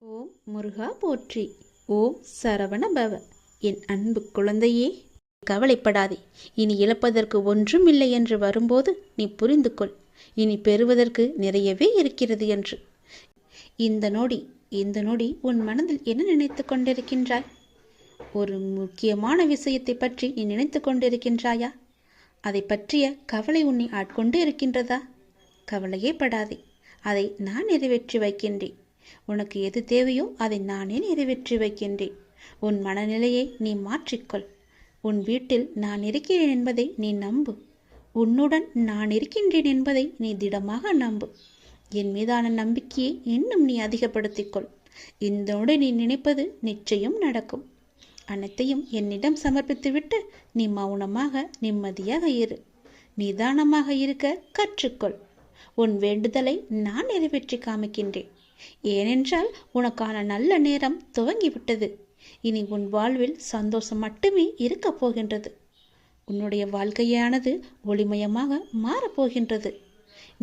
ஓம் முருகா போற்றி. ஓம் சரவண பவ. என் அன்பு குழந்தையே, கவலைப்படாதே. இனி இழப்பதற்கு ஒன்றும் இல்லை என்று வரும்போது நீ புரிந்து கொள், இனி பெறுவதற்கு நிறையவே இருக்கிறது என்று. இந்த நொடி உன் மனதில் என்ன நினைத்து கொண்டிருக்கின்றாய்? ஒரு முக்கியமான விஷயத்தை பற்றி நீ நினைத்து கொண்டிருக்கின்றாயா? அதை பற்றிய கவலை உன்னை ஆட்கொண்டு இருக்கின்றதா? கவலையே படாதே, அதை நான் நிறைவேற்றி வைக்கின்றேன். உனக்கு எது தேவையோ அதை நானே நிறைவேற்றி வைக்கின்றேன். உன் மனநிலையை நீ மாற்றிக்கொள். உன் வீட்டில் நான் இருக்கிறேன் என்பதை நீ நம்பு. உன்னுடன் நான் இருக்கின்றேன் என்பதை நீ திடமாக நம்பு. என் மீதான நம்பிக்கையை இன்னும் நீ அதிகப்படுத்திக்கொள். இதோடு நீ நினைப்பது நிச்சயம் நடக்கும். அனைத்தையும் என்னிடம் சமர்ப்பித்துவிட்டு நீ மௌனமாக நிம்மதியாக இரு. நிதானமாக இருக்க கற்றுக்கொள். உன் வேண்டுதலை நான் நிறைவேற்றி காமிக்கின்றேன். ஏனென்றால் உனக்கான நல்ல நேரம் துவங்கிவிட்டது. இனி உன் வாழ்வில் சந்தோஷம் மட்டுமே இருக்கப் போகின்றது. உன்னுடைய வாழ்க்கையானது ஒளிமயமாக மாறப்போகின்றது.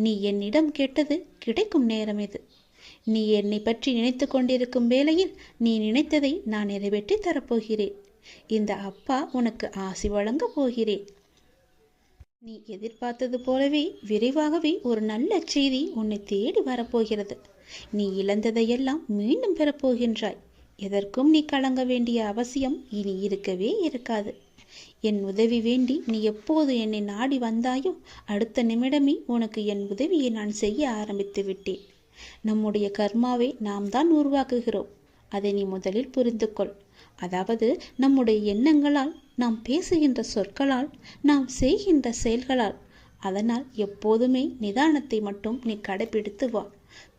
நீ என்னிடம் கேட்டது கிடைக்கும் நேரம் இது. நீ என்னை பற்றி நினைத்து கொண்டிருக்கும் வேளையில் நீ நினைத்ததை நான் நிறைவேற்றி தரப்போகிறேன். இந்த அப்பா உனக்கு ஆசி வழங்கப் போகிறேன். நீ எதிர்பார்த்தது போலவே விரைவாகவே ஒரு நல்ல செய்தி உன்னை தேடி வரப்போகிறது. நீ இழந்ததையெல்லாம் மீண்டும் பெறப்போகின்றாய். எதற்கும் நீ கலங்க வேண்டிய அவசியம் இனி இருக்கவே இருக்காது. என் உதவி வேண்டி நீ எப்போது என்னை நாடி வந்தாயோ அடுத்த நிமிடமே உனக்கு என் உதவியை நான் செய்ய ஆரம்பித்து விட்டேன். நம்முடைய கர்மாவை நாம் தான் உருவாக்குகிறோம். அதை நீ முதலில் புரிந்து கொள். அதாவது நம்முடைய எண்ணங்களால், நாம் பேசுகின்ற சொற்களால், நாம் செய்கின்ற செயல்களால். அதனால் எப்போதுமே நிதானத்தை மட்டும் நீ கடைபிடித்து வா.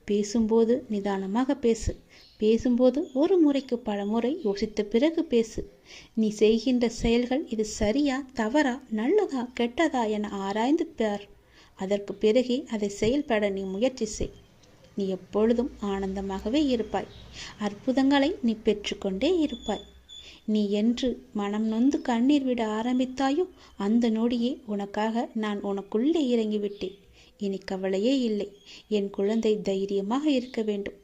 பேசும்போது நிதானமாக பேசு. பேசும்போது ஒரு முறைக்கு பல முறை யோசித்த பிறகு பேசு. நீ செய்கின்ற செயல்கள் இது சரியா தவறா நல்லதா கெட்டதா என ஆராய்ந்து பார். அதற்கு பிறகே அதை செயல்பட நீ முயற்சி செய். நீ எப்பொழுதும் ஆனந்தமாகவே இருப்பாய். அற்புதங்களை நீ பெற்றுக்கொண்டே இருப்பாய். நீ என்று மனம் நொந்து கண்ணீர் விட ஆரம்பித்தாயோ அந்த நொடியே உனக்காக நான் உனக்குள்ளே இறங்கிவிட்டேன். இனி கவலையே இல்லை. என் குழந்தை தைரியமாக இருக்க வேண்டும்.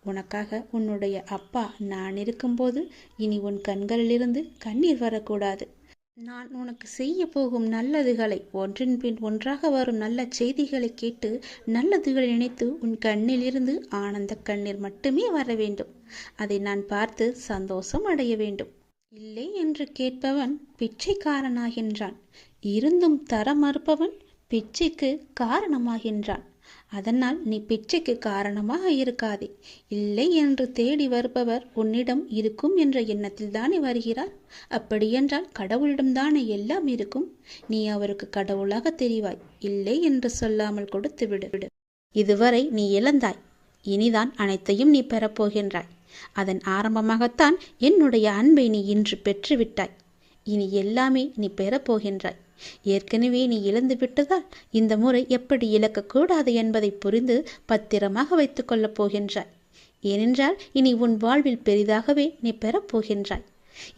உனக்காக உன்னுடைய அப்பா நான் இருக்கும்போது இனி உன் கண்களிலிருந்து கண்ணீர் வரக்கூடாது. நான் உனக்கு செய்ய போகும் நல்லதுகளை, ஒன்றின் பின் ஒன்றாக வரும் நல்ல செய்திகளை கேட்டு நல்லதுகளை நினைத்து உன் கண்ணிலிருந்து ஆனந்த கண்ணீர் மட்டுமே வர வேண்டும். அதை நான் பார்த்து சந்தோஷம் அடைய வேண்டும். இல்லை என்று கேட்பவன் பிச்சைக்காரனாகின்றான். இருந்தும் தர மறுப்பவன் பிச்சைக்கு காரணமாகின்றான். அதனால் நீ பிச்சைக்கு காரணமாக இருக்காதே. இல்லை என்று தேடி வருபவர் உன்னிடம் இருக்கும் என்ற எண்ணத்தில் தானே வருகிறார். அப்படியென்றால் கடவுளிடம்தானே எல்லாம் இருக்கும். நீ அவருக்கு கடவுளாக தெரிவாய். இல்லை என்று சொல்லாமல் கொடுத்து விடு. இதுவரை நீ இழந்தாய். இனிதான் அனைத்தையும் நீ பெறப்போகின்றாய். அதன் ஆரம்பமாகத்தான் என்னுடைய அன்பை நீ இன்று பெற்றுவிட்டாய். இனி எல்லாமே நீ பெறப்போகின்றாய். ஏற்கனவே நீ இழந்து விட்டதால் இந்த முறை எப்படி இழக்கக்கூடாது என்பதை புரிந்து பத்திரமாக வைத்துக் கொள்ளப் போகின்றாய். ஏனென்றால் இனி உன் வாழ்வில் பெரிதாகவே நீ பெறப்போகின்றாய்.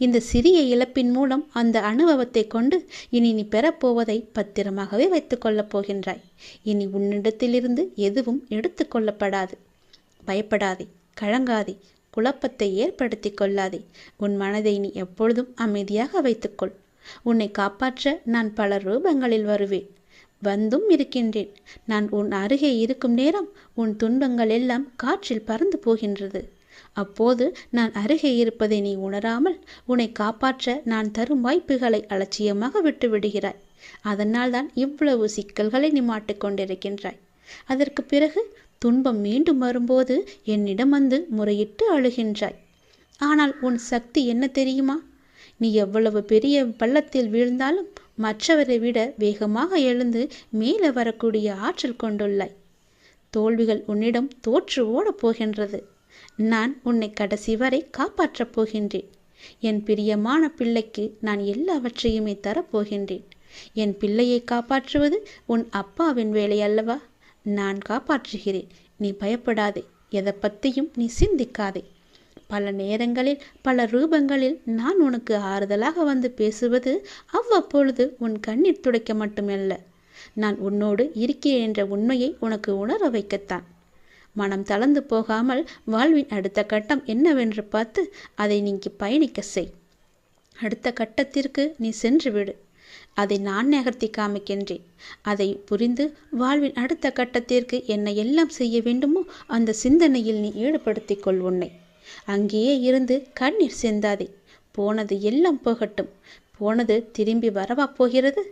இந்த சிறிய இழப்பின் மூலம் அந்த அனுபவத்தை கொண்டு இனி நீ பெறப்போவதை பத்திரமாகவே வைத்துக் கொள்ளப் போகின்றாய். இனி உன்னிடத்திலிருந்து எதுவும் எடுத்து கொள்ளப்படாது. பயப்படாதே, கலங்காதே, குழப்பத்தை ஏற்படுத்தி கொள்ளாதே. உன் மனதை நீ எப்பொழுதும் அமைதியாக வைத்துக்கொள். உன்னை காப்பாற்ற நான் பல ரூபங்களில் வருவேன். வந்தும் இருக்கின்றேன். நான் உன் அருகே இருக்கும் நேரம் உன் துன்பங்கள் எல்லாம் காற்றில் பறந்து போகின்றது. அப்போது நான் அருகே இருப்பதை நீ உணராமல் உன்னை காப்பாற்ற நான் தரும் வாய்ப்புகளை அலட்சியமாக விட்டு விடுகிறாய். அதனால் தான் இவ்வளவு சிக்கல்களை நீ மாட்டிக்கொண்டிருக்கின்றாய். அதற்கு பிறகு துன்பம் மீண்டும் வரும்போது என்னிடம் வந்து முறையிட்டு அழுகின்றாய். ஆனால் உன் சக்தி என்ன தெரியுமா? நீ எவ்வளவு பெரிய பள்ளத்தில் வீழ்ந்தாலும் மற்றவரை விட வேகமாக எழுந்து மேலே வரக்கூடிய ஆற்றல் கொண்டுள்ளாய். தோல்விகள் உன்னிடம் தோற்று ஓடப் போகின்றது. நான் உன்னை கடைசி வரை காப்பாற்றப் போகின்றேன். என் பிரியமான பிள்ளைக்கு நான் எல்லாவற்றையுமே தரப்போகின்றேன். என் பிள்ளையை காப்பாற்றுவது உன் அப்பாவின் வேலை அல்லவா? நான் காப்பாற்றுகிறேன். நீ பயப்படாதே. எதை பற்றியும் நீ சிந்திக்காதே. பல நேரங்களில் பல ரூபங்களில் நான் உனக்கு ஆறுதலாக வந்து பேசுவது அவ்வப்பொழுது உன் கண்ணீர் துடைக்க மட்டுமல்ல, நான் உன்னோடு இருக்கிறேன் என்ற உண்மையை உனக்கு உணர வைக்கத்தான். மனம் தளர்ந்து போகாமல் வாழ்வின் அடுத்த கட்டம் என்னவென்று பார்த்து அதை நீங்கி பயணிக்க செய். அடுத்த கட்டத்திற்கு நீ சென்று விடு. அதை நான் நகர்த்தி காமிக்கின்றேன். அதை புரிந்து வாழ்வின் அடுத்த கட்டத்திற்கு என்ன எல்லாம் செய்ய வேண்டுமோ அந்த சிந்தனையில் நீ ஈடுபடுத்திக் கொள் உன்னை. அங்கேயே இருந்து கண்ணீர் சிந்தாதே. போனது எல்லாம் போகட்டும். போனது திரும்பி வரவா போகிறது?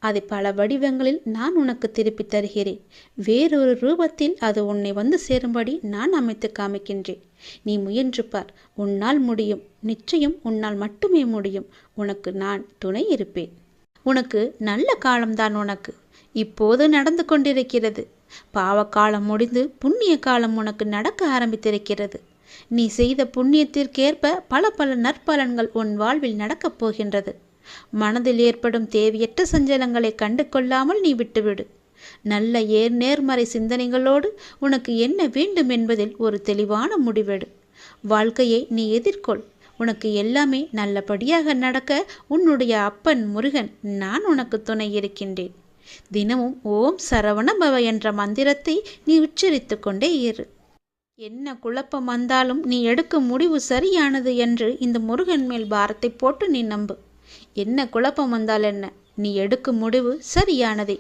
அதை பல வடிவங்களில் நான் உனக்கு திருப்பி தருகிறேன். வேறொரு ரூபத்தில் அது உன்னை வந்து சேரும்படி நான் அமைத்து காமிக்கின்றேன். நீ முயன்று பார். உன்னால் முடியும். நிச்சயம் உன்னால் மட்டுமே முடியும். உனக்கு நான் துணை இருப்பேன். உனக்கு நல்ல காலம்தான் உனக்கு இப்போது நடந்து கொண்டிருக்கிறது. பாவக்காலம் முடிந்து புண்ணிய காலம் உனக்கு நடக்க ஆரம்பித்திருக்கிறது. நீ செய்த புண்ணியத்திற்கேற்ப பல பல நற்பலன்கள் உன் வாழ்வில் நடக்கப் போகின்றது. மனதில் ஏற்படும் தேவையற்ற சஞ்சலங்களை கண்டு கொள்ளாமல் நீ விட்டுவிடு. நல்ல நேர்மறை சிந்தனைகளோடு உனக்கு என்ன வேண்டும் என்பதில் ஒரு தெளிவான முடிவெடு. வாழ்க்கையை நீ எதிர்கொள். உனக்கு எல்லாமே நல்லபடியாக நடக்க உன்னுடைய அப்பன் முருகன் நான் உனக்கு துணை இருக்கின்றேன். தினமும் ஓம் சரவண பவ என்ற மந்திரத்தை நீ உச்சரித்து கொண்டே இரு. என்ன குழப்பம் வந்தாலும் நீ எடுக்கும் முடிவு சரியானது என்று இந்த முருகன் மேல் பாரத்தை போட்டு நீ நம்பு. என்ன குழப்பம் வந்தால் என்ன, நீ எடுக்கும் முடிவு சரியானதே.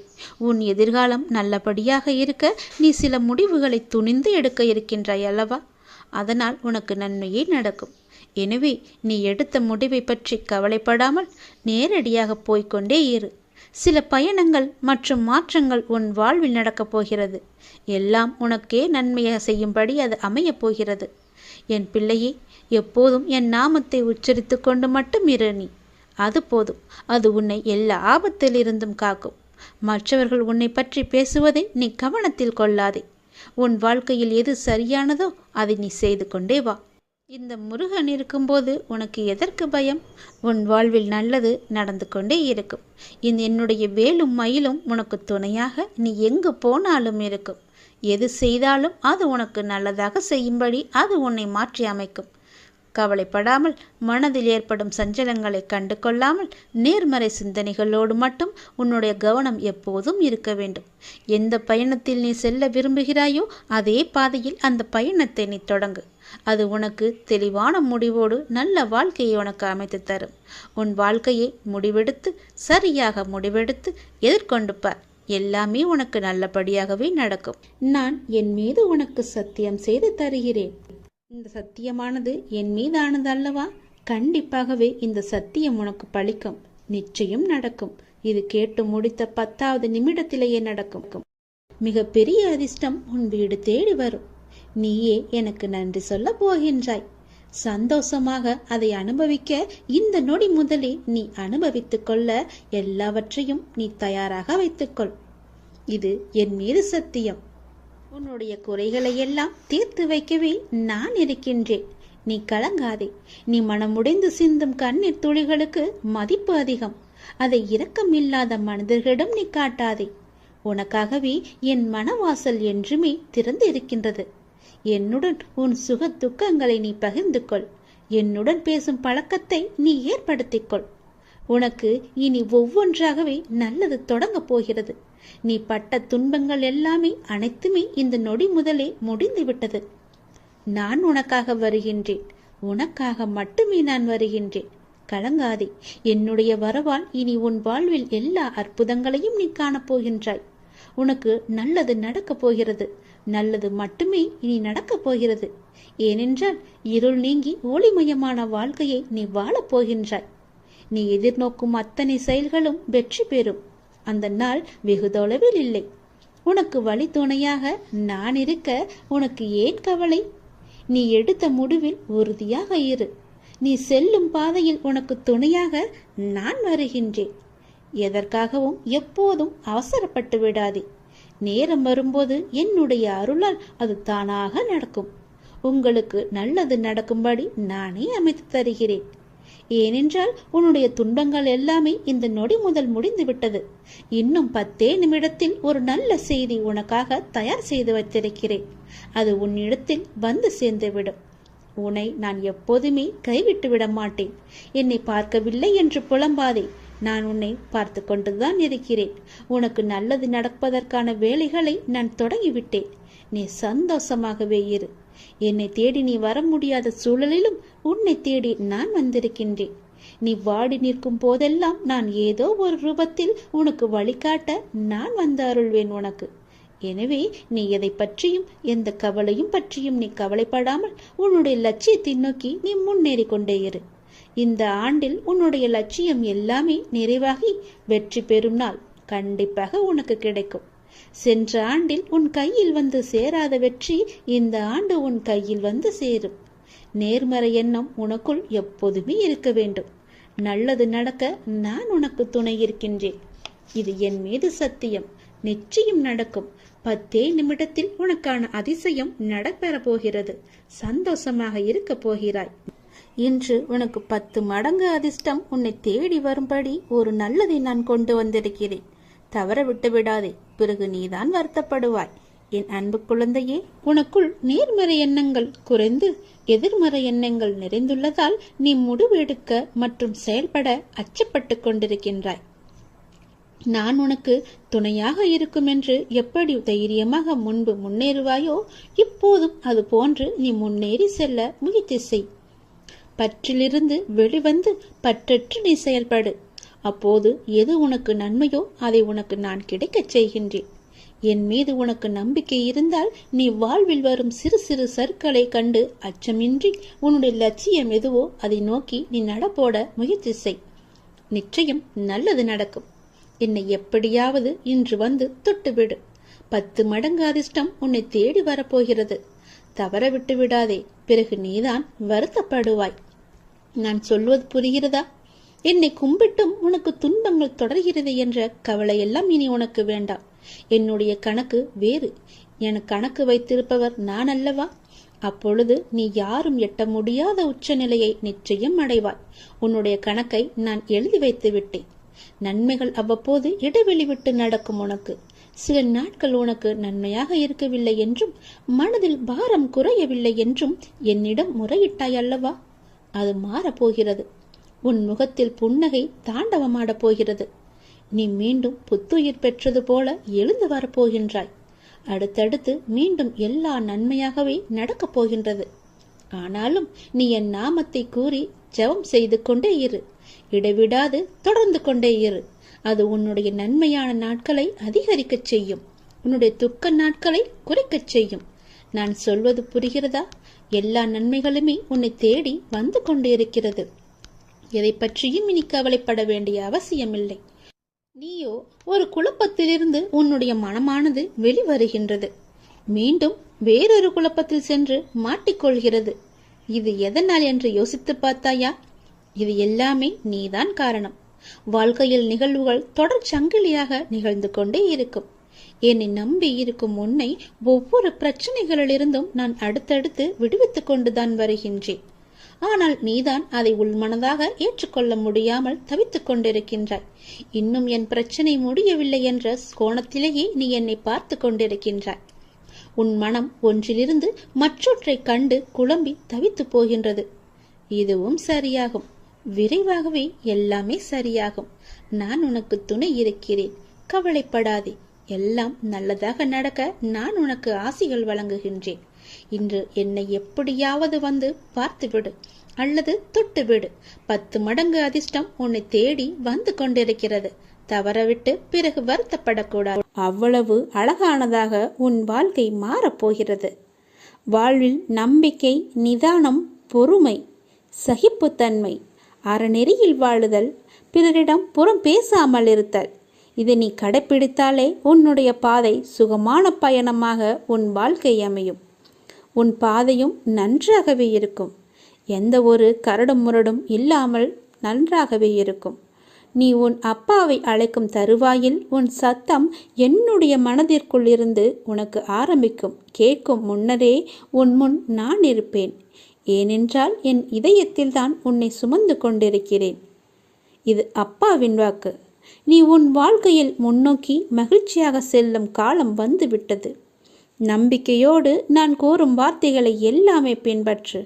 உன் எதிர்காலம் நல்லபடியாக இருக்க நீ சில முடிவுகளை துணிந்து எடுக்க இருக்கின்றாய் அல்லவா? அதனால் உனக்கு நன்மையே நடக்கும். எனவே நீ எடுத்த முடிவை பற்றி கவலைப்படாமல் நேரடியாக போய்கொண்டே இரு. சில பயணங்கள் மற்றும் மாற்றங்கள் உன் வாழ்வில் நடக்கப் போகிறது. எல்லாம் உனக்கே நன்மையாக செய்யும்படி அது அமையப் போகிறது. என் பிள்ளையே, எப்போதும் என் நாமத்தை உச்சரித்து கொண்டு மட்டும் இரு நீ. அது போதும். அது உன்னை எல்லா ஆபத்திலிருந்தும் காக்கும். மற்றவர்கள் உன்னை பற்றி பேசுவதை நீ கவனத்தில் கொள்ளாதே. உன் வாழ்க்கையில் எது சரியானதோ அதை நீ செய்து கொண்டே வா. இந்த முருகன் இருக்கும்போது உனக்கு எதற்கு பயம்? உன் வாழ்வில் நல்லது நடந்து கொண்டே இருக்கும். என்னுடைய வேலும் மயிலும் உனக்கு துணையாக நீ எங்கு போனாலும் இருக்கும். எது செய்தாலும் அது உனக்கு நல்லதாக செய்யும்படி அது உன்னை மாற்றி அமைக்கும். கவலைப்படாமல், மனதில் ஏற்படும் சஞ்சலங்களை கண்டு கொள்ளாமல் நேர்மறை சிந்தனைகளோடு மட்டும் உன்னுடைய கவனம் எப்போதும் இருக்க வேண்டும். எந்த பயணத்தில் நீ செல்ல விரும்புகிறாயோ அதே பாதையில் அந்த பயணத்தை நீ தொடங்கு. அது உனக்கு தெளிவான முடிவோடு நல்ல வாழ்க்கையை உனக்கு அமைத்து தரும். உன் வாழ்க்கையை சரியாக முடிவெடுத்து எதிர்கொண்டு பார். எல்லாமே உனக்கு நல்லபடியாகவே நடக்கும். நான் என் மீது உனக்கு சத்தியம் செய்து தருகிறேன். இந்த சத்தியமானது என் மீதானது அல்லவா? கண்டிப்பாகவே இந்த சத்தியம் உனக்கு பலிக்கும். நிச்சயம் நடக்கும். இது கேட்டு முடித்த 10வது நிமிடத்திலேயே நடக்கும். மிக பெரிய அதிர்ஷ்டம் உன் வீடு தேடி வரும். நீயே எனக்கு நன்றி சொல்ல போகின்றாய். சந்தோஷமாக அதை அனுபவிக்க இந்த நொடி முதலே நீ அனுபவித்துக் கொள்ள எல்லாவற்றையும் நீ தயாராக வைத்துக்கொள். இது என் மீது சத்தியம். உன்னுடைய குறைகளை எல்லாம் தீர்த்து வைக்கவே நான் இருக்கின்றேன். நீ கலங்காதே. நீ மனமுடைந்து சிந்தும் கண்ணீர் துளிகளுக்கு மதிப்பு அதிகம். அதை இரக்கமில்லாத மனிதர்களிடம் நீ காட்டாதே. உனக்காகவே என் மனவாசல் என்றுமே திறந்து இருக்கின்றது. என்னுடன் உன் சுக துக்கங்களை நீ பகிர்ந்து கொள். என்னுடன் பேசும் பழக்கத்தை நீ ஏற்படுத்திக்கொள். உனக்கு இனி ஒவ்வொன்றாகவே நல்லது தொடங்க போகிறது. நீ பட்ட துன்பங்கள் எல்லாமே அனைத்துமே இந்த நொடி முதலே முடிந்து விட்டது. நான் உனக்காக வருகின்றேன். உனக்காக மட்டுமே நான் வருகின்றேன். கலங்காதே. என்னுடைய வரவால் இனி உன் வாழ்வில் எல்லா அற்புதங்களையும் நீ காணப்போகின்றாய். உனக்கு நல்லது நடக்கப் போகிறது. நல்லது மட்டுமே இனி நடக்கப் போகிறது. ஏனென்றால் இருள் நீங்கி ஒளிமயமான வாழ்க்கையை நீ வாழப் போகின்றாய். நீ எதிர்நோக்கும் அத்தனை செயல்களும் வெற்றி பெறும். அந்த நாள் வெகு தொலைவில் இல்லை. உனக்கு வழி துணையாக நான் இருக்க உனக்கு ஏன் கவலை? நீ எடுத்த முடிவில் உறுதியாக இரு. நீ செல்லும் பாதையில் உனக்கு துணையாக நான் வருகின்றேன். எதற்காகவும் எப்போதும் அவசரப்பட்டு விடாதே. நேரம் வரும்போது என்னுடைய அருளால் அது தானாக நடக்கும். உங்களுக்கு நல்லது நடக்கும்படி நானே அமைத்து தருகிறேன். ஏனென்றால் உன்னுடைய துன்பங்கள் எல்லாமே இந்த நொடி முதல் முடிந்து விட்டது. இன்னும் 10 நிமிடத்தில் ஒரு நல்ல செய்தி உனக்காக தயார் செய்து வைத்திருக்கிறேன். அது உன்னிடத்தில் வந்து சேர்ந்துவிடும். உன்னை நான் எப்போதுமே கைவிட்டு விட மாட்டேன். என்னை பார்க்கவில்லை என்று புலம்பாதே. நான் உன்னை பார்த்து கொண்டுதான் இருக்கிறேன். உனக்கு நல்லது நடப்பதற்கான வேலைகளை நான் தொடங்கிவிட்டேன். நீ சந்தோஷமாகவே இரு. என்னை தேடி நீ வர முடியாத சூழலிலும் உன்னை தேடி நான் வந்திருக்கின்றேன். நீ வாடி நிற்கும் போதெல்லாம் நான் ஏதோ ஒரு ரூபத்தில் உனக்கு வழிகாட்ட நான் வந்து அருள்வேன் உனக்கு. எனவே நீ எதை பற்றியும் எந்த கவலையும் பற்றியும் நீ கவலைப்படாமல் உன்னுடைய லட்சியத்தை நோக்கி நீ முன்னேறி கொண்டே இரு. இந்த ஆண்டில் உன்னுடைய லட்சியம் எல்லாமே நிறைவாகி வெற்றி பெறும் நாள் கண்டிப்பாக உனக்கு கிடைக்கும். சென்ற ஆண்டில் உன் கையில் வந்து சேராத வெற்றி இந்த ஆண்டு உன் கையில் வந்து சேரும். நேர்மறை எண்ணம் உனக்குள் எப்போதுமே இருக்க வேண்டும். நல்லது நடக்க நான் உனக்கு துணை இருக்கின்றேன். இது என் மீது சத்தியம். நிச்சயம் நடக்கும். 10 நிமிடத்தில் உனக்கான அதிசயம் நடைபெற போகிறது. சந்தோஷமாக இருக்க போகிறாய். இன்று உனக்கு 10 மடங்கு அதிர்ஷ்டம் உன்னை தேடி வரும்படி ஒரு நல்லதை நான் கொண்டு வந்திருக்கிறேன். தவற விட்டு விடாதே, பிறகு நீதான் வருத்தப்படுவாய். என் அன்பு குழந்தையே, உனக்குள் நேர்மறை எண்ணங்கள் குறைந்து எதிர்மறை எண்ணங்கள் நிறைந்துள்ளதால் நீ முடிவெடுக்க மற்றும் செயல்பட அச்சப்பட்டு கொண்டிருக்கின்றாய். நான் உனக்கு துணையாக இருக்கும் என்று எப்படி தைரியமாக முன்பு முன்னேறுவாயோ இப்போதும் அது போன்று நீ முன்னேறி செல்ல முயற்சி செய். பற்றிலிருந்து வெளிவந்து பற்றற்று நீ செயல்படு. அப்போது எது உனக்கு நன்மையோ அதை உனக்கு நான் கிடைக்கச் செய்கின்றேன். என் மீது உனக்கு நம்பிக்கை இருந்தால் நீ வாழ்வில் வரும் சிறு சிறு சறுக்களை கண்டு அச்சமின்றி உன்னுடைய லட்சியம் எதுவோ அதை நோக்கி நீ நடப்போட முயற்சி செய். நிச்சயம் நல்லது நடக்கும். என்னை எப்படியாவது இன்று வந்து தொட்டுவிடு. 10 மடங்கு அதிர்ஷ்டம் உன்னை தேடி வரப்போகிறது. தவற விட்டு விடாதே, பிறகு நீதான் வருத்தப்படுவாய். நான் சொல்வது புரிகிறதா? என்னை கும்பிட்டும் உனக்கு துன்பங்கள் தொடர்கிறது என்ற கவலையெல்லாம் இனி உனக்கு வேண்டாம். என்னுடைய கணக்கு வேறு. எனக்கு கணக்கு வைத்திருப்பவர் நான் அல்லவா? அப்பொழுது நீ யாரும் எட்ட முடியாத உச்சநிலையை நிச்சயம் அடைவாய். உன்னுடைய கணக்கை நான் எழுதி வைத்து விட்டேன். நன்மைகள் அவ்வப்போது இடைவெளி விட்டு நடக்கும். உனக்கு சில நாட்கள் உனக்கு நன்மையாக இருக்கவில்லை என்றும் மனதில் பாரம் குறையவில்லை என்றும் என்னிடம் முறையிட்டாய் அல்லவா? அது மாறப்போகிறது. உன் முகத்தில் புன்னகை தாண்டவமாடப் போகிறது. நீ மீண்டும் புத்துயிர் பெற்றது போல எழுந்து வரப்போகின்றாய். அடுத்தடுத்து மீண்டும் எல்லா நன்மையாகவே நடக்கப் போகின்றது. ஆனாலும் நீ என் நாமத்தை கூறி ஜெபம் செய்து கொண்டே இரு. இடைவிடாது தொடர்ந்து கொண்டே இரு. அது உன்னுடைய நன்மையான நாட்களை அதிகரிக்கச் செய்யும். உன்னுடைய துக்க நாட்களை குறைக்கச் செய்யும். நான் சொல்வது புரிகிறதா? எல்லா நன்மைகளுமே உன்னை தேடி வந்து கொண்டிருக்கிறது. எதை பற்றியும் இனி கவலைப்பட வேண்டிய அவசியமில்லை. நீயோ ஒரு குழப்பத்திலிருந்து உன்னுடைய மனமானது வெளிவருகின்றது. மீண்டும் வேறொரு குழப்பத்தில் சென்று மாட்டிக்கொள்கிறது. இது எதனால் என்று யோசித்து பார்த்தாயா? இது எல்லாமே நீதான் காரணம். வாழ்க்கையில் நிகழ்வுகள் தொடர் சங்கிலியாக நிகழ்ந்து கொண்டே இருக்கும். என்னை நம்பி இருக்கும் உன்னை ஒவ்வொரு பிரச்சனைகளிலிருந்தும் நான் அடுத்தடுத்து விடுவித்துக் கொண்டுதான் வருகின்றேன். ஆனால் நீதான் அதை உள்மனதாக ஏற்றுக்கொள்ள முடியாமல் தவித்துக் கொண்டிருக்கின்றாய். இன்னும் என் பிரச்சனை முடியவில்லை என்ற கோணத்திலேயே நீ என்னை பார்த்து கொண்டிருக்கின்றாய். உன் மனம் ஒன்றிலிருந்து மற்றொன்றை கண்டு குழம்பி தவித்து போகின்றது. இதுவும் சரியாகும். விரைவாகவே எல்லாமே சரியாகும். நான் உனக்கு துணை இருக்கிறேன். கவலைப்படாதே. எல்லாம் நல்லதாக நடக்க நான் உனக்கு ஆசிகள் வழங்குகின்றேன். இன்று என்னை எப்படியாவது வந்து பார்த்துவிடு அல்லது தொட்டுவிடு. 10 மடங்கு அதிர்ஷ்டம் உன்னை தேடி வந்து கொண்டிருக்கிறது. தவறவிட்டு பிறகு வருத்தப்படக்கூடாது. அவ்வளவு அழகானதாக உன் வாழ்க்கை மாறப்போகிறது. வாழ்வில் நம்பிக்கை, நிதானம், பொறுமை, சகிப்புத்தன்மை, அறநெறியில் வாழுதல், பிறரிடம் புறம் பேசாமல் இருத்தல், இதை நீ கடைப்பிடித்தாலே உன்னுடைய பாதை சுகமான பயணமாக உன் வாழ்க்கை அமையும். உன் பாதையும் நன்றாகவே இருக்கும். எந்த ஒரு கரடும் முரடும் இல்லாமல் நன்றாகவே இருக்கும். நீ உன் அப்பாவை அழைக்கும் தருவாயில் உன் சத்தம் என்னுடைய மனதிற்குள் இருந்து உனக்கு ஆரம்பிக்கும். கேட்கும் முன்னரே உன் முன் நான் இருப்பேன். ஏனென்றால் என் இதயத்தில் தான் உன்னை சுமந்து கொண்டிருக்கிறேன். இது அப்பாவின் வாக்கு. நீ உன் வாழ்க்கையில் முன்னோக்கி மகிழ்ச்சியாக செல்லும் காலம் வந்துவிட்டது. நம்பிக்கையோடு நான் கூறும் வார்த்தைகளை எல்லாமே பின்பற்று.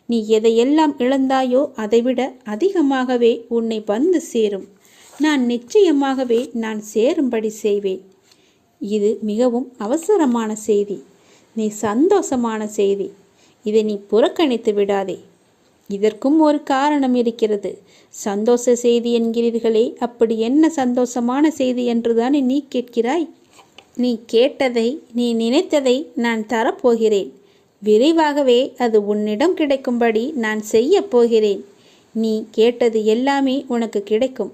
நீ எதையெல்லாம் இழந்தாயோ அதைவிட அதிகமாகவே உன்னை வந்து சேரும். நான் நிச்சயமாகவே நான் சேரும்படி செய்வேன். இது மிகவும் அவசரமான செய்தி. நீ சந்தோஷமான செய்தி. இதை நீ புறக்கணித்து விடாதே. இதற்கும் ஒரு காரணம் இருக்கிறது. சந்தோஷ செய்தி என்கிறீர்களே, அப்படி என்ன சந்தோஷமான செய்தி என்றுதானே நீ கேட்கிறாய்? நீ கேட்டதை, நீ நினைத்ததை நான் தரப்போகிறேன். விரைவாகவே அது உன்னிடம் கிடைக்கும்படி நான் செய்ய போகிறேன். நீ கேட்டது எல்லாமே உனக்கு கிடைக்கும்.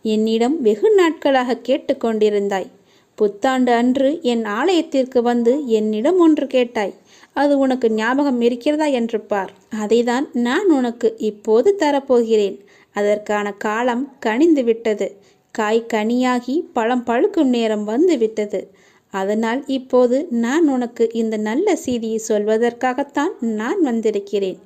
என்னிடம் வெகு நாட்களாக கேட்டுக்கொண்டிருந்தாய். புத்தாண்டு அன்று என் ஆலயத்திற்கு வந்து என்னிடம் ஒன்று கேட்டாய். அது உனக்கு ஞாபகம் இருக்கிறதா என்று பார். அதைதான் நான் உனக்கு இப்போது தரப்போகிறேன். அதற்கான காலம் கனிந்து விட்டது. காய் கனியாகி பழம் பழுக்கும் நேரம் வந்து விட்டது. அதனால் இப்போது நான் உனக்கு இந்த நல்ல செய்தியை சொல்வதற்காகத்தான் நான் வந்திருக்கிறேன்.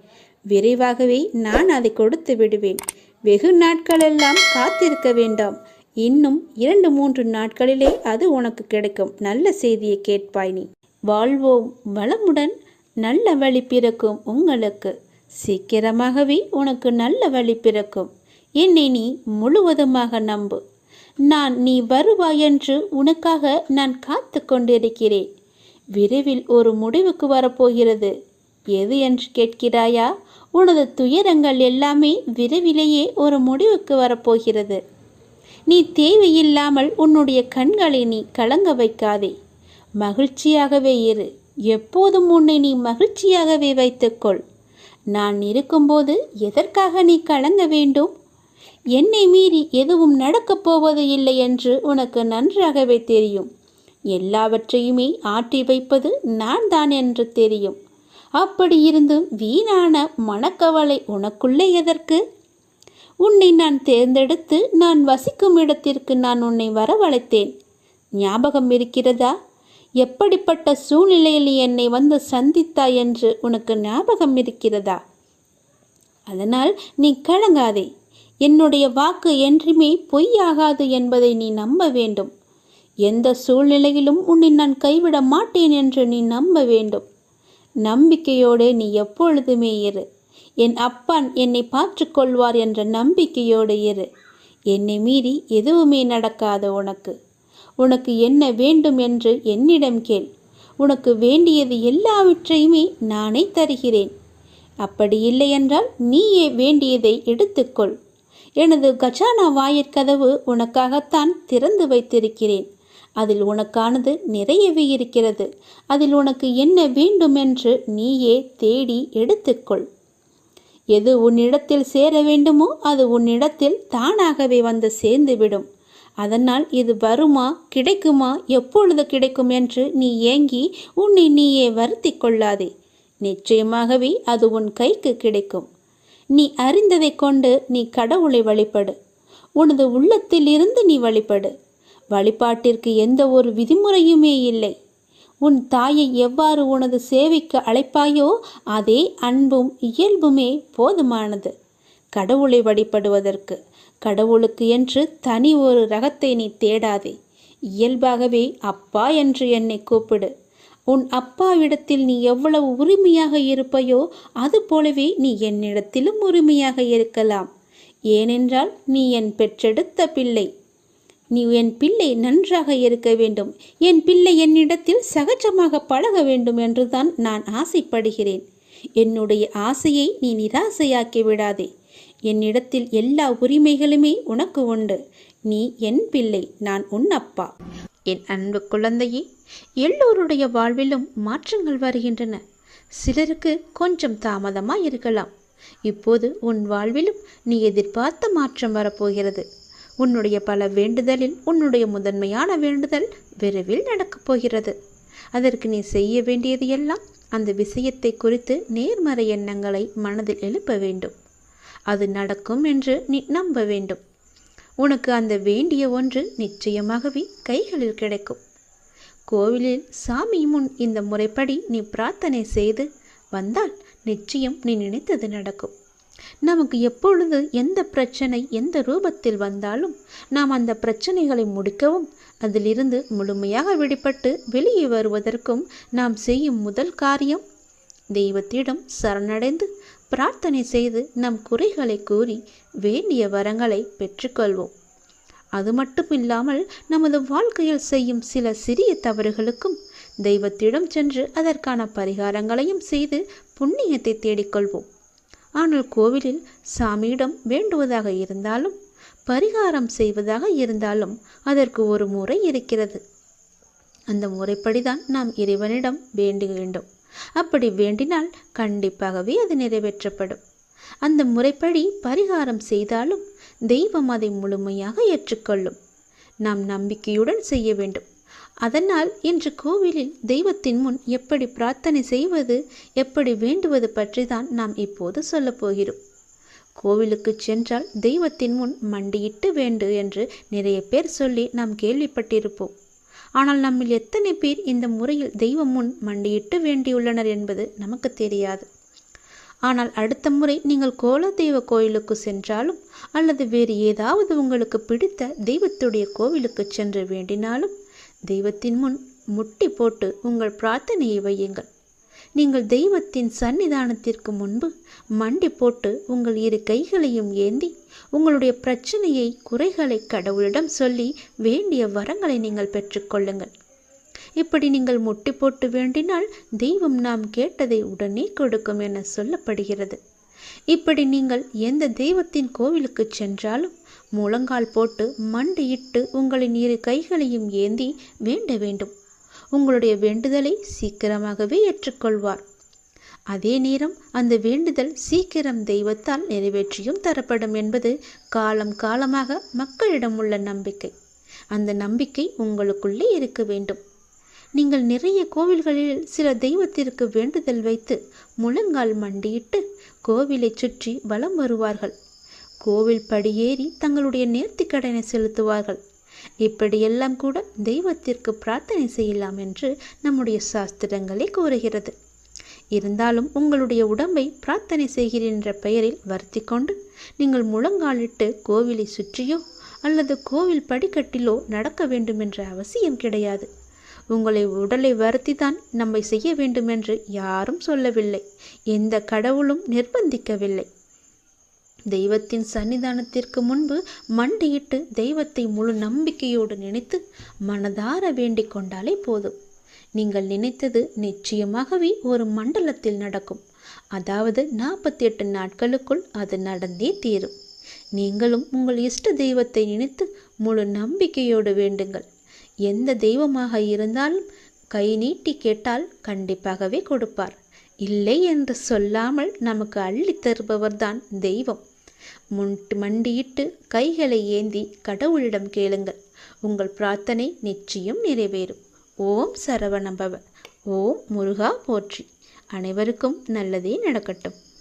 விரைவாகவே நான் அதை கொடுத்து விடுவேன். வெகு நாட்களெல்லாம் காத்திருக்க வேண்டாம். இன்னும் 2-3 நாட்களிலே அது உனக்கு கிடைக்கும். நல்ல செய்தியை கேட்பாய் நீ. வாழ்வோம் வளமுடன். நல்ல வழி பிறக்கும் உங்களுக்கு. சீக்கிரமாகவே உனக்கு நல்ல வழி பிறக்கும். என்னை நீ முழுவதுமாக நம்பு. நீ வருவாய் என்று உனக்காக நான் காத்து கொண்டிருக்கிறேன். விரைவில் ஒரு முடிவுக்கு வரப்போகிறது. எது என்று கேட்கிறாயா? உனது துயரங்கள் எல்லாமே விரைவிலேயே ஒரு முடிவுக்கு வரப்போகிறது. நீ தேவையில்லாமல் உன்னுடைய கண்களை நீ கலங்க வைக்காதே. மகிழ்ச்சியாகவே இரு. எப்போதும் உன்னை நீ மகிழ்ச்சியாகவே வைத்துக்கொள். நான் இருக்கும்போது எதற்காக நீ கலங்க வேண்டும்? என்னை மீறி எதுவும் நடக்கப் போவது இல்லை என்று உனக்கு நன்றாகவே தெரியும். எல்லாவற்றையுமே ஆற்றி வைப்பது நான் தான் என்று தெரியும். அப்படி இருந்தும் வீணான மனக்கவலை உனக்குள்ளே எதற்கு? உன்னை நான் தேர்ந்தெடுத்து நான் வசிக்கும் இடத்திற்கு நான் உன்னை வரவழைத்தேன். ஞாபகம் இருக்கிறதா? எப்படிப்பட்ட சூழ்நிலையில் என்னை வந்து சந்தித்தாய் என்று உனக்கு ஞாபகம் இருக்கிறதா? அதனால் நீ கலங்காதே. என்னுடைய வாக்கு என்றுமே பொய்யாகாது என்பதை நீ நம்ப வேண்டும். எந்த சூழ்நிலையிலும் உன்னை நான் கைவிட மாட்டேன் என்று நீ நம்ப வேண்டும். நம்பிக்கையோடு நீ எப்பொழுதுமே இரு. என் அப்பான் என்னை பார்த்துக்கொள்வார் என்ற நம்பிக்கையோடு இரு. என்னை மீறி எதுவுமே நடக்காது. உனக்கு என்ன வேண்டும் என்று என்னிடம் கேள். உனக்கு வேண்டியது எல்லாவற்றையுமே நானே தருகிறேன். அப்படி இல்லை என்றால் நீயே வேண்டியதை எடுத்துக்கொள். எனது கஜானா வாயிற்கதவு உனக்காகத்தான் திறந்து வைத்திருக்கிறேன். அதில் உனக்கானது நிறையவே இருக்கிறது. அதில் உனக்கு என்ன வேண்டும் என்று நீயே தேடி எடுத்துக்கொள். எது உன்னிடத்தில் சேர வேண்டுமோ அது உன்னிடத்தில் தானாகவே வந்து சேர்ந்துவிடும். அதனால் இது வருமா, கிடைக்குமா, எப்பொழுது கிடைக்கும் என்று நீ ஏங்கி உன்னை நீயே வருத்தி கொள்ளாதே. நிச்சயமாகவே அது உன் கைக்கு கிடைக்கும். நீ அறிந்ததை கொண்டு நீ கடவுளை வழிபடு. உனது உள்ளத்தில் இருந்து நீ வழிபடு. வழிபாட்டிற்கு எந்த ஒரு விதிமுறையுமே இல்லை. உன் தாயை எவ்வாறு உனது சேவைக்கு அழைப்பாயோ அதே அன்பும் இயல்புமே போதுமானது கடவுளை வழிபடுவதற்கு. கடவுளுக்கு என்று தனி ஒரு ரகத்தை நீ தேடாதே. இயல்பாகவே அப்பா என்று என்னை கூப்பிடு. உன் அப்பாவிடத்தில் நீ எவ்வளவு உரிமையாக இருப்பையோ அது போலவே நீ என்னிடத்திலும் உரிமையாக இருக்கலாம். ஏனென்றால் நீ என் பெற்றெடுத்த பிள்ளை. நீ என் பிள்ளை நன்றாக இருக்க வேண்டும். என் பிள்ளை என்னிடத்தில் சகஜமாக பழக வேண்டும் என்றுதான் நான் ஆசைப்படுகிறேன். என்னுடைய ஆசையை நீ நிராசையாக்கி விடாதே. என்னிடத்தில் எல்லா உரிமைகளுமே உனக்கு உண்டு. நீ என் பிள்ளை, நான் உன் அப்பா. என் அன்பு குழந்தையே, எல்லோருடைய வாழ்விலும் மாற்றங்கள் வருகின்றன. சிலருக்கு கொஞ்சம் தாமதமாக இருக்கலாம். இப்போது உன் வாழ்விலும் நீ எதிர்பார்த்த மாற்றம் வரப்போகிறது. உன்னுடைய பல வேண்டுதலில் உன்னுடைய முதன்மையான வேண்டுதல் விரைவில் நடக்கப் போகிறது. அதற்கு நீ செய்ய வேண்டியது எல்லாம் அந்த விஷயத்தை குறித்து நேர்மறை எண்ணங்களை மனதில் எழுப்ப வேண்டும். அது நடக்கும் என்று நீ நம்ப வேண்டும். உனக்கு அந்த வேண்டிய ஒன்று நிச்சயமாகவே கைகளில் கிடைக்கும். கோவிலில் சாமி முன் இந்த முறைப்படி நீ பிரார்த்தனை செய்து வந்தால் நிச்சயம் நீ நினைத்தது நடக்கும். நமக்கு எப்பொழுது எந்த பிரச்சனை எந்த ரூபத்தில் வந்தாலும் நாம் அந்த பிரச்சனைகளை முடிக்கவும் அதிலிருந்து முழுமையாக விடுபட்டு வெளியே வருவதற்கும் நாம் செய்யும் முதல் காரியம் தெய்வத்திடம் சரணடைந்து பிரார்த்தனை செய்து நம் குறைகளை கூறி வேண்டிய வரங்களை பெற்றுக்கொள்வோம். அது மட்டும் இல்லாமல் நமது வாழ்க்கையில் செய்யும் சில சிறிய தவறுகளுக்கும் தெய்வத்திடம் சென்று அதற்கான பரிகாரங்களையும் செய்து புண்ணியத்தை தேடிக்கொள்வோம். ஆனால் கோவிலில் சாமியிடம் வேண்டுவதாக இருந்தாலும் பரிகாரம் செய்வதாக இருந்தாலும் அதற்கு ஒரு முறை இருக்கிறது. அந்த முறைப்படிதான் நாம் இறைவனிடம் வேண்ட வேண்டும். அப்படி வேண்டினால் கண்டிப்பாகவே அது நிறைவேற்றப்படும். அந்த முறைப்படி பரிகாரம் செய்தாலும் தெய்வம் அதை முழுமையாக ஏற்றுக்கொள்ளும். நாம் நம்பிக்கையுடன் செய்ய வேண்டும். அதனால் இன்று கோவிலில் தெய்வத்தின் முன் எப்படி பிரார்த்தனை செய்வது, எப்படி வேண்டுவது பற்றி தான் நாம் இப்போது சொல்லப் போகிறோம். கோவிலுக்கு சென்றால் தெய்வத்தின் முன் மண்டியிட்டு வேண்டு என்று நிறைய பேர் சொல்லி நாம் கேள்விப்பட்டிருப்போம். ஆனால் நம்மில் எத்தனை பேர் இந்த முறையில் தெய்வம் முன் மண்டியிட்டு வேண்டியுள்ளனர் என்பது நமக்கு தெரியாது. ஆனால் அடுத்த முறை நீங்கள் கோலதெய்வ கோயிலுக்கு சென்றாலும் அல்லது வேறு ஏதாவது உங்களுக்கு பிடித்த தெய்வத்துடைய கோவிலுக்கு சென்று வேண்டினாலும் தெய்வத்தின் முன் முட்டி போட்டு உங்கள் பிரார்த்தனையை வையுங்கள். நீங்கள் தெய்வத்தின் சன்னிதானத்திற்கு முன்பு மண்டி போட்டு உங்கள் இரு கைகளையும் ஏந்தி உங்களுடைய பிரச்சனையை, குறைகளை கடவுளிடம் சொல்லி வேண்டிய வரங்களை நீங்கள் பெற்றுக்கொள்ளுங்கள். இப்படி நீங்கள் முட்டி போட்டு வேண்டினால் தெய்வம் நாம் கேட்டதை உடனே கொடுக்கும் என சொல்லப்படுகிறது. இப்படி நீங்கள் எந்த தெய்வத்தின் கோவிலுக்கு சென்றாலும் முழங்கால் போட்டு மண்டியிட்டு உங்களின் இரு கைகளையும் ஏந்தி வேண்ட வேண்டும். உங்களுடைய வேண்டுதலை சீக்கிரமாகவே ஏற்றுக்கொள்வார். அதே நேரம் அந்த வேண்டுதல் சீக்கிரம் தெய்வத்தால் நிறைவேற்றியும் தரப்படும் என்பது காலம் காலமாக மக்களிடம் உள்ள நம்பிக்கை. அந்த நம்பிக்கை உங்களுக்குள்ளே இருக்க வேண்டும். நீங்கள் நிறைய கோவில்களில் சில தெய்வத்திற்கு வேண்டுதல் வைத்து முழங்கால் மண்டியிட்டு கோவிலை சுற்றி வலம் வருவார்கள். கோவில் படியேறி தங்களுடைய நேர்த்திக்கடனை செலுத்துவார்கள். இப்படியெல்லாம் கூட தெய்வத்திற்கு பிரார்த்தனை செய்யலாம் என்று நம்முடைய சாஸ்திரங்களே கூறுகிறது. இருந்தாலும் உங்களுடைய உடம்பை பிரார்த்தனை செய்கிறேன் என்ற பெயரில் வருத்தி கொண்டு நீங்கள் முழங்காலிட்டு கோவிலை சுற்றியோ அல்லது கோவில் படிக்கட்டிலோ நடக்க வேண்டும் என்ற அவசியம் கிடையாது. உங்களை உடலை வருத்தி தான் நம்மை செய்ய வேண்டும் என்று யாரும் சொல்லவில்லை. எந்த கடவுளும் நிர்பந்திக்கவில்லை. தெய்வத்தின் சன்னிதானத்திற்கு முன்பு மண்டியிட்டு தெய்வத்தை முழு நம்பிக்கையோடு நினைத்து மனதார வேண்டிக் கொண்டாலே போதும். நீங்கள் நினைத்தது நிச்சயமாகவே ஒரு மண்டலத்தில் நடக்கும். அதாவது 48 நாட்களுக்குள் அது நடந்தே தீரும். நீங்களும் உங்கள் இஷ்ட தெய்வத்தை நினைத்து முழு நம்பிக்கையோடு வேண்டுங்கள். எந்த தெய்வமாக இருந்தாலும் கை நீட்டி கேட்டால் கண்டிப்பாகவே கொடுப்பார். இல்லை என்று சொல்லாமல் நமக்கு அள்ளி தருபவர்தான் தெய்வம். மண்டியிட்டு கைகளை ஏந்தி கடவுளிடம் கேளுங்கள். உங்கள் பிரார்த்தனை நிச்சயம் நிறைவேறும். ஓம் சரவணபவ. ஓம் முருகா போற்றி. அனைவருக்கும் நல்லதே நடக்கட்டும்.